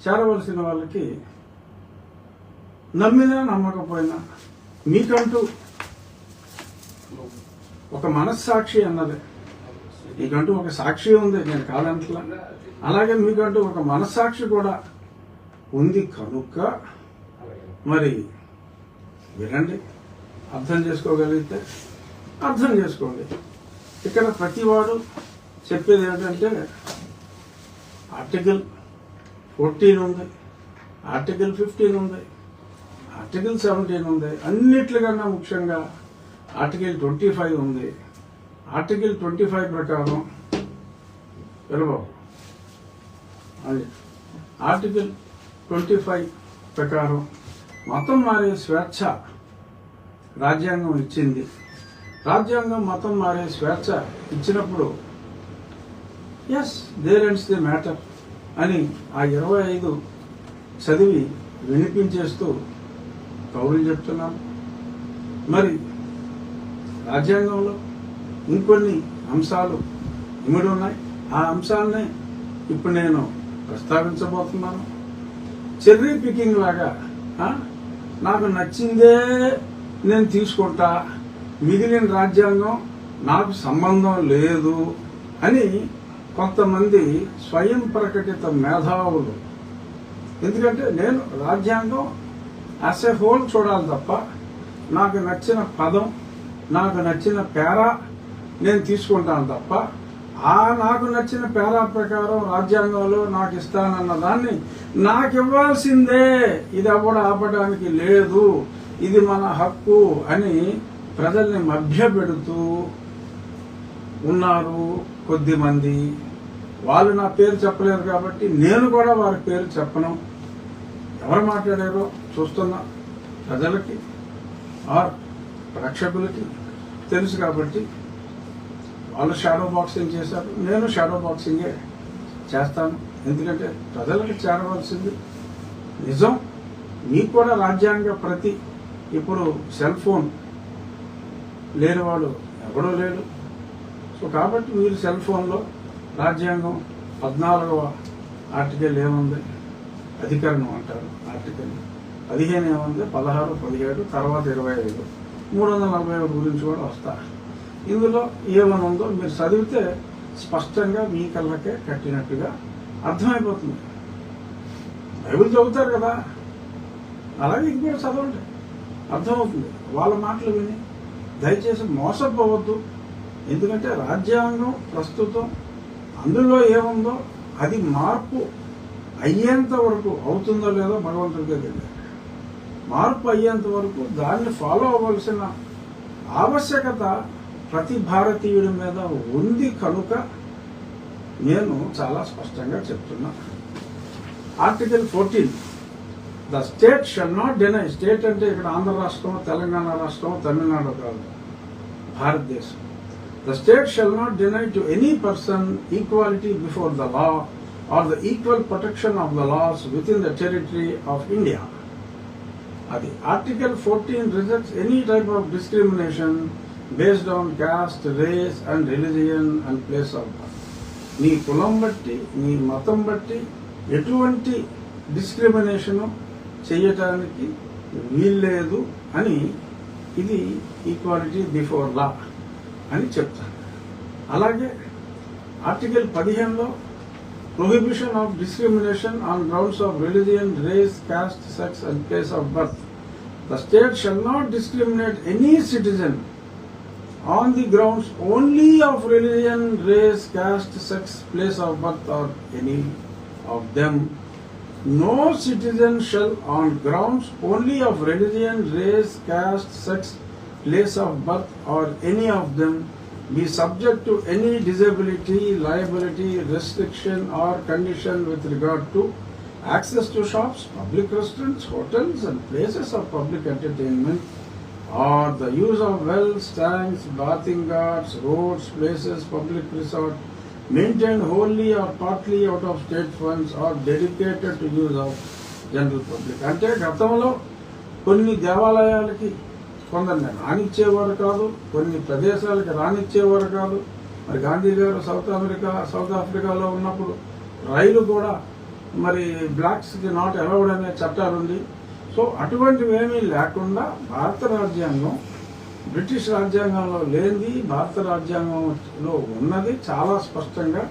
చేరవలసిన వాళ్ళకి నమ్మినా నమ్మకపోయినా మీకంటూ ఒక మనస్సాక్షి అన్నది, మీకంటూ ఒక సాక్షి ఉంది, నేను కాదంటలా. అలాగే మీకంటూ ఒక మనస్సాక్షి కూడా ఉంది కనుక మరి వినండి, అర్థం చేసుకోగలిగితే అర్థం చేసుకోండి. ఇక్కడ ప్రతివాడు చెప్పేది ఏంటంటే ఆర్టికల్ 14 ఉంది, ఆర్టికల్ 15 ఉంది, ఆర్టికల్ 17 ఉంది, అన్నిట్లకన్నా ముఖ్యంగా ఆర్టికల్ 25 ఉంది. ఆర్టికల్ 25 ప్రకారం అది ఆర్టికల్ 25 ప్రకారం మతం మారే స్వేచ్ఛ రాజ్యాంగం ఇచ్చింది. రాజ్యాంగం మతం మారే స్వేచ్ఛ ఇచ్చినప్పుడు yes there ends the matter అని ఆ 25 చదివి వినిపించేస్తూ కౌరులు చెప్తున్నాను. మరి రాజ్యాంగంలో ఇంకొన్ని అంశాలు ఇమిడి ఉన్నాయి. ఆ అంశాలనే ఇప్పుడు నేను ప్రస్తావించబోతున్నాను. చెర్రీ పికింగ్ లాగా నాకు నచ్చిందే నేను తీసుకుంటా, మిగిలిన రాజ్యాంగం నాకు సంబంధం లేదు అని కొంతమంది స్వయం ప్రకటిత మేధావులు. ఎందుకంటే నేను రాజ్యాంగం యాజ్ ఎ హోల్ చూడాలి తప్ప నాకు నచ్చిన పదం, నాకు నచ్చిన పేరా నేను తీసుకుంటాను తప్ప నాకు నచ్చిన పేరా ప్రకారం రాజ్యాంగంలో నాకు ఇస్తానన్న దాన్ని నాకు ఇవ్వాల్సిందే, ఇది అవ్వడం ఆపడానికి లేదు, ఇది మన హక్కు అని ప్రజల్ని మభ్యపెడుతూ ఉన్నారు కొద్దిమంది. వాళ్ళు నా పేరు చెప్పలేరు కాబట్టి నేను కూడా వారి పేరు చెప్పను. ఎవరు మాట్లాడారో చూస్తున్నా ప్రజలకి ప్రేక్షకులకి తెలుసు కాబట్టి వాళ్ళు షాడో బాక్సింగ్ చేశారు, నేను షాడో బాక్సింగే చేస్తాను. ఎందుకంటే ప్రజలకు చేరవలసింది నిజం. మీకు కూడా రాజ్యాంగ ప్రతి, ఇప్పుడు సెల్ ఫోన్ లేనివాడు ఎవడో లేడు. సో కాబట్టి మీరు సెల్ ఫోన్లో రాజ్యాంగం 14వ ఆర్టికల్ ఏముంది, అధికరణం అంటారు. ఆర్టికల్ 15 ఏముంది, 16, 17, తర్వాత 25, 341 గురించి కూడా వస్తా. ఇందులో ఏమని ఉందో మీరు చదివితే స్పష్టంగా మీ కళ్ళకే కట్టినట్టుగా అర్థమైపోతుంది. బైబిల్ చదువుతారు కదా, అలాగే ఇది కూడా చదవండి, అర్థమవుతుంది. వాళ్ళ మాటలు విని దయచేసి మోసపోవద్దు. ఎందుకంటే రాజ్యాంగం ప్రస్తుతం అందులో ఏముందో అది మార్పు అయ్యేంత వరకు అవుతుందో లేదో భగవంతుడికే తెలియదు. మార్పు అయ్యేంత వరకు దాన్ని ఫాలో అవ్వాల్సిన ఆవశ్యకత ప్రతి భారతీయుడి మీద ఉంది కనుక నేను చాలా స్పష్టంగా చెప్తున్నా. Article 14, the state shall not deny. State అంటే ఇక్కడ ఆంధ్ర రాష్ట్రం, తెలంగాణ రాష్ట్రం, తమిళనాడు కాదు, భారతదేశం. The state shall not deny to any person equality before the law or the equal protection of the laws within the territory of India. Adi Article 14 rejects any type of discrimination based on caste, race and religion and place of birth. నీ కులం బట్టి, నీ మతం బట్టి ఎటువంటి discrimination చేయటానికి వీల్లేదు అని ఇది ఈక్వాలిటీ బిఫోర్ లా అని చెప్తాను. అలాగే ఆర్టికల్ 15లో prohibition of discrimination on grounds of religion, race, caste, sex and place of birth. The state shall not discriminate any citizen on the grounds only of religion, race, caste, sex, place of birth or any of them. No citizen shall on grounds only of religion, race, caste, sex, place of birth or any of them be subject to any disability, liability, restriction or condition with regard to access to shops, public restaurants, hotels and places of public entertainment, or the use of wells, tanks, bathing ghats, roads, places, public resort maintained wholly or partly out of state funds or dedicated to use of general public. అంటే గతంలో కొన్ని దేవాలయాలకి కొందరిని రానిచ్చేవారు కాదు, కొన్ని ప్రదేశాలకి రానిచ్చేవారు కాదు. మరి గాంధీ గారు సౌత్ ఆఫ్రికాలో ఉన్నప్పుడు రైలు కూడా మరి బ్లాక్స్కి నాట్ అలౌడ్ అనే చట్టాలుంది. సో అటువంటివి ఏమీ లేకుండా భారత రాజ్యాంగం బ్రిటిష్ రాజ్యాంగంలో లేనిది భారత రాజ్యాంగంలో ఉన్నది చాలా స్పష్టంగా.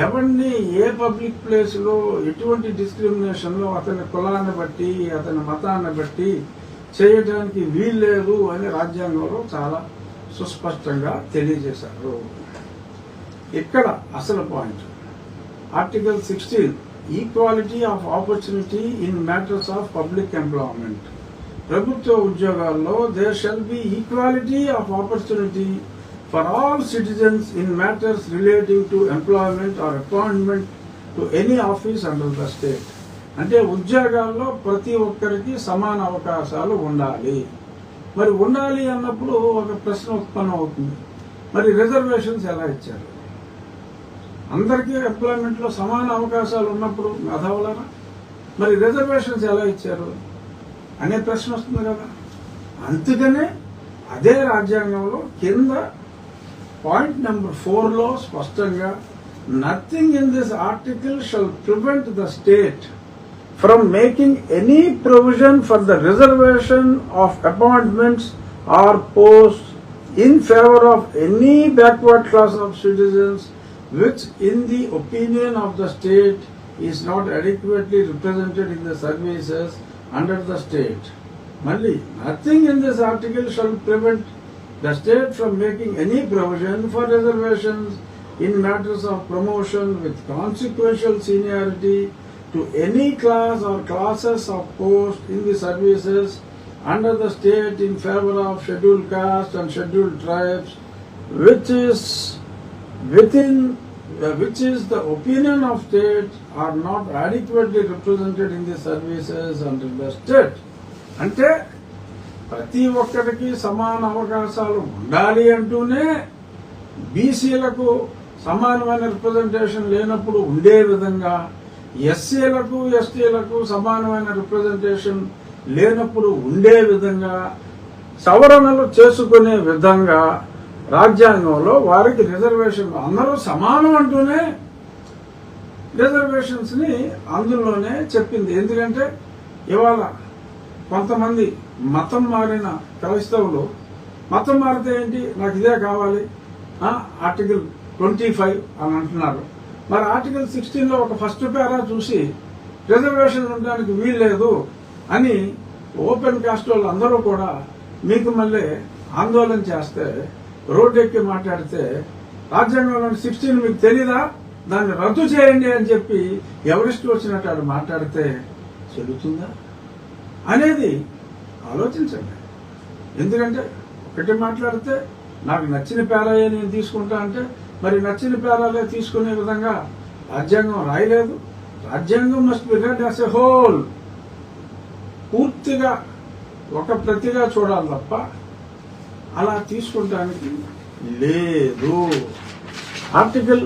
ఎవరిని ఏ పబ్లిక్ ప్లేస్లో ఎటువంటి డిస్క్రిమినేషన్లో అతని కులాన్ని బట్టి అతని మతాన్ని బట్టి చేయడానికి వీల్లేదు అని రాజ్యాంగంలో చాలా సుస్పష్టంగా తెలియజేశారు. ఇక్కడ అసలు point article 16 equality of opportunity in matters of public employment. ప్రభుత్వ ఉద్యోగాల్లో there shall be equality of opportunity for all citizens in matters relating to employment or appointment to any office under the state. అంటే ఉద్యోగాల్లో ప్రతి ఒక్కరికి సమాన అవకాశాలు ఉండాలి. మరి ఉండాలి అన్నప్పుడు ఒక ప్రశ్న ఉత్పన్నం అవుతుంది, మరి రిజర్వేషన్స్ ఎలా ఇచ్చారు? అందరికీ ఎంప్లాయ్మెంట్లో సమాన అవకాశాలు ఉన్నప్పుడు అదవలరా మరి రిజర్వేషన్స్ ఎలా ఇచ్చారు అనే ప్రశ్న వస్తుంది కదా. అందుకనే అదే రాజ్యాంగంలో కింద పాయింట్ నెంబర్ 4లో స్పష్టంగా nothing in this article shall prevent the state from making any provision for the reservation of appointments or posts in favor of any backward class of citizens which in the opinion of the state is not adequately represented in the services under the state. Mali, nothing in this article shall prevent the state from making any provision for reservations in matters of promotion with consequential seniority to any class or classes of post in the services under the state in favor of scheduled caste and scheduled tribes, which is the opinion of state are not adequately represented in the services under the state. అంటే ప్రతి ఒక్కరికి సమాన అవకాశాలు ఉండాలి అంటూనే బీసీలకు సమానమైన representation లేనప్పుడు ఉండే విధంగా, ఎస్సీలకు ఎస్టీలకు సమానమైన రిప్రజెంటేషన్ లేనప్పుడు ఉండే విధంగా సవరణలు చేసుకునే విధంగా రాజ్యాంగంలో వారికి రిజర్వేషన్ అందరూ సమానం అంటూనే రిజర్వేషన్స్ ని అందులోనే చెప్పింది. ఎందుకంటే ఇవాళ కొంతమంది మతం మారిన క్రైస్తవులు మతం మారితే ఏంటి, నాకు ఇదే కావాలి ఆర్టికల్ 25 అని అంటున్నారు. మరి ఆర్టికల్ 16లో ఒక ఫస్ట్ పేరా చూసి రిజర్వేషన్ ఉండడానికి వీల్లేదు అని ఓపెన్ కాస్ట్ వాళ్ళు అందరూ కూడా మీకు మళ్ళీ ఆందోళన చేస్తే, రోడ్డెక్కి మాట్లాడితే రాజ్యాంగంలో 16 మీకు తెలీదా, దాన్ని రద్దు చేయండి అని చెప్పి ఎవరిష్టం వచ్చినట్టు ఆడు మాట్లాడితే చెల్లుతుందా అనేది ఆలోచించండి. ఎందుకంటే ఒకటి మాట్లాడితే నాకు నచ్చిన పేరాయే నేను తీసుకుంటా అంటే మరి నచ్చిన పేరాలే తీసుకునే విధంగా రాజ్యాంగం రాయలేదు. రాజ్యాంగం must be red as a whole, పూర్తిగా ఒక ప్రతిగా చూడాలి తప్ప అలా తీసుకుంటానికి లేదు. ఆర్టికల్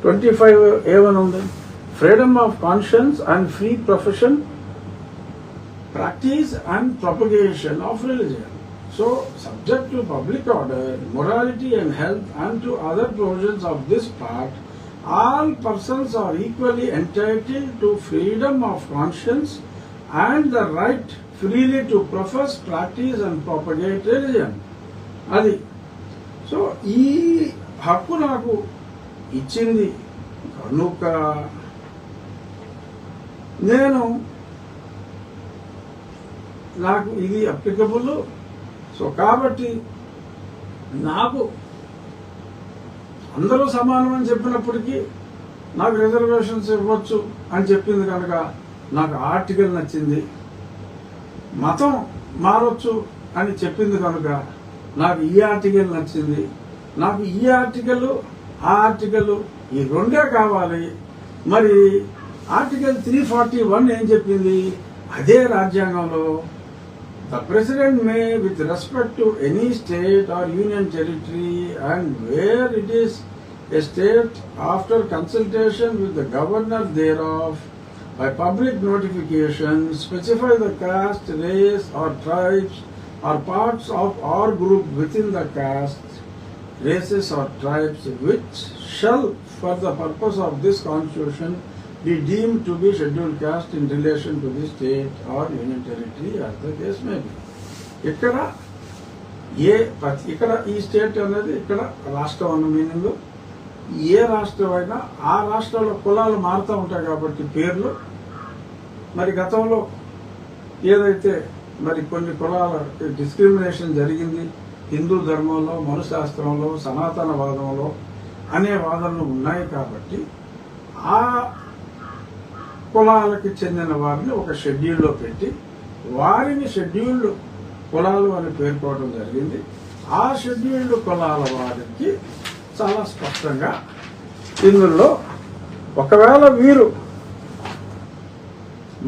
25 ఏమని ఉంది? Freedom of conscience and free profession, practice and propagation of religion. So, subject to public order, morality and health and to other provisions of this part, all persons are equally entitled to freedom of conscience and the right freely to profess, practice and propagate religion. అది so ఈ హక్కు నాకు ఇచ్చింది కనుక నాకు ఇది applicable. So కాబట్టి నాకు అందరూ సమానం అని చెప్పినప్పటికీ నాకు రిజర్వేషన్స్ ఇవ్వచ్చు అని చెప్పింది కనుక నాకు ఆర్టికల్ నచ్చింది. మతం మారొచ్చు అని చెప్పింది కనుక నాకు ఈ ఆర్టికల్ నచ్చింది. నాకు ఈ ఆర్టికల్ ఆ ఆర్టికల్ ఈ రెండే కావాలి. మరి ఆర్టికల్ 341 ఏం చెప్పింది? అదే రాజ్యాంగంలో the president may, with respect to any state or union territory and where it is a state, after consultation with the governor thereof, by public notification, specify the caste, race or tribes or parts of or group within the caste, races or tribes which shall, for the purpose of this constitution, be deemed to be scheduled caste in relation to the state or union territory as the case may be. ఇక్కడ ఇక్కడ ఈ state అనేది ఇక్కడ రాష్ట్రం అన్న meaning. ఏ రాష్ట్రం అయినా ఆ రాష్ట్రంలో కులాలు మారుతూ ఉంటాయి కాబట్టి పేర్లు. మరి గతంలో ఏదైతే మరి కొన్ని కులాల డిస్క్రిమినేషన్ జరిగింది హిందూ ధర్మంలో, మనుశాస్త్రంలో, సనాతనవాదంలో అనే వాదనలు ఉన్నాయి కాబట్టి ఆ కులాలకి చెందిన వారిని ఒక షెడ్యూల్లో పెట్టి వారిని షెడ్యూల్డ్ కులాలు అని పేర్కోవడం జరిగింది. ఆ షెడ్యూల్డ్ కులాల వారికి చాలా స్పష్టంగా ఇందులో ఒకవేళ వీరు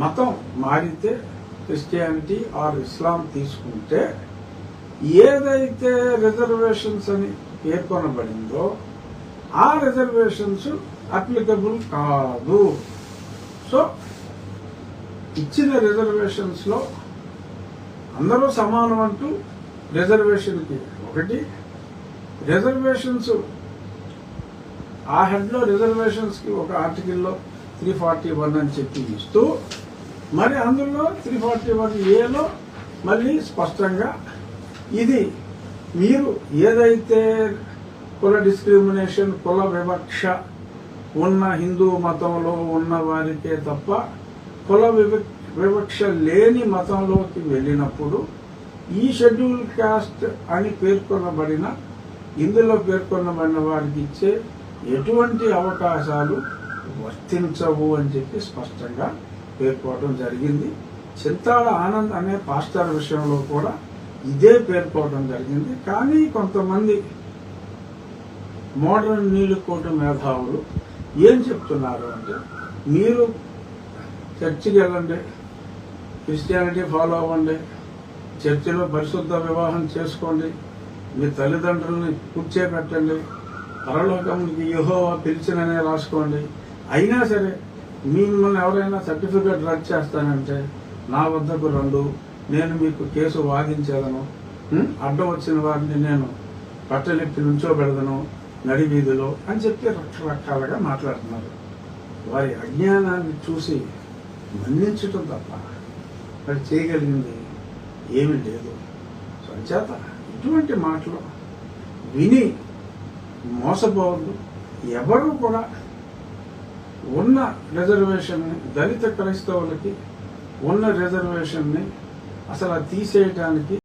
మతం మారితే క్రిస్టియానిటీ ఆర్ ఇస్లాం తీసుకుంటే ఏదైతే రిజర్వేషన్స్ అని పేర్కొనబడిందో ఆ రిజర్వేషన్స్ అప్లికబుల్ కాదు. సో ఇచ్చిన రిజర్వేషన్స్ లో అందరూ సమానం అంటూ రిజర్వేషన్కి ఒకటి రిజర్వేషన్స్ ఆ హెడ్ లో రిజర్వేషన్స్ కి ఒక ఆర్టికల్లో 341 అని చెప్పి ఇస్తూ మరి అందులో 341A మళ్ళీ స్పష్టంగా ఇది మీరు ఏదైతే కుల డిస్క్రిమినేషన్, కుల వివక్ష ఉన్న హిందూ మతంలో ఉన్న వారికే తప్ప కుల వివక్ష లేని మతంలోకి వెళ్ళినప్పుడు ఈ షెడ్యూల్ కాస్ట్ అని పేర్కొనబడిన ఇందులో పేర్కొనబడిన వారికి ఇచ్చే ఎటువంటి అవకాశాలు వర్తించవు అని చెప్పి స్పష్టంగా పేర్కోవడం జరిగింది. చింతాల ఆనంద్ అనే పాస్టర్ విషయంలో కూడా ఇదే పేర్కోవడం జరిగింది. కానీ కొంతమంది మోడర్న్ నీలుకోటు మేధావులు ఏం చెప్తున్నారు అంటే మీరు చర్చికి వెళ్ళండి, క్రిస్టియానిటీ ఫాలో అవ్వండి, చర్చిలో పరిశుద్ధ వివాహం చేసుకోండి, మీ తల్లిదండ్రుల్ని కూర్చోబెట్టండి, పరలోకంకి యెహోవా పిలిచిననే రాసుకోండి. అయినా సరే మిమ్మల్ని ఎవరైనా సర్టిఫికేట్ రద్దు చేస్తానంటే నా వద్దకు రండు, నేను మీకు కేసు వాదించేదను, అడ్డం వచ్చిన వారిని నేను పట్టలెప్పి నుంచోబెడదను నడి వీధిలో అని చెప్పి రకరకాలుగా మాట్లాడుతున్నారు. వారి అజ్ఞానాన్ని చూసి మన్నించటం తప్ప మరి చేయగలిగింది ఏమీ లేదు. సో అంచేత ఇటువంటి మాటలు విని మోసపోవద్దు. ఎవరు కూడా ఉన్న రిజర్వేషన్ని, దళిత క్రైస్తవులకి ఉన్న రిజర్వేషన్ని అసలు తీసేయటానికి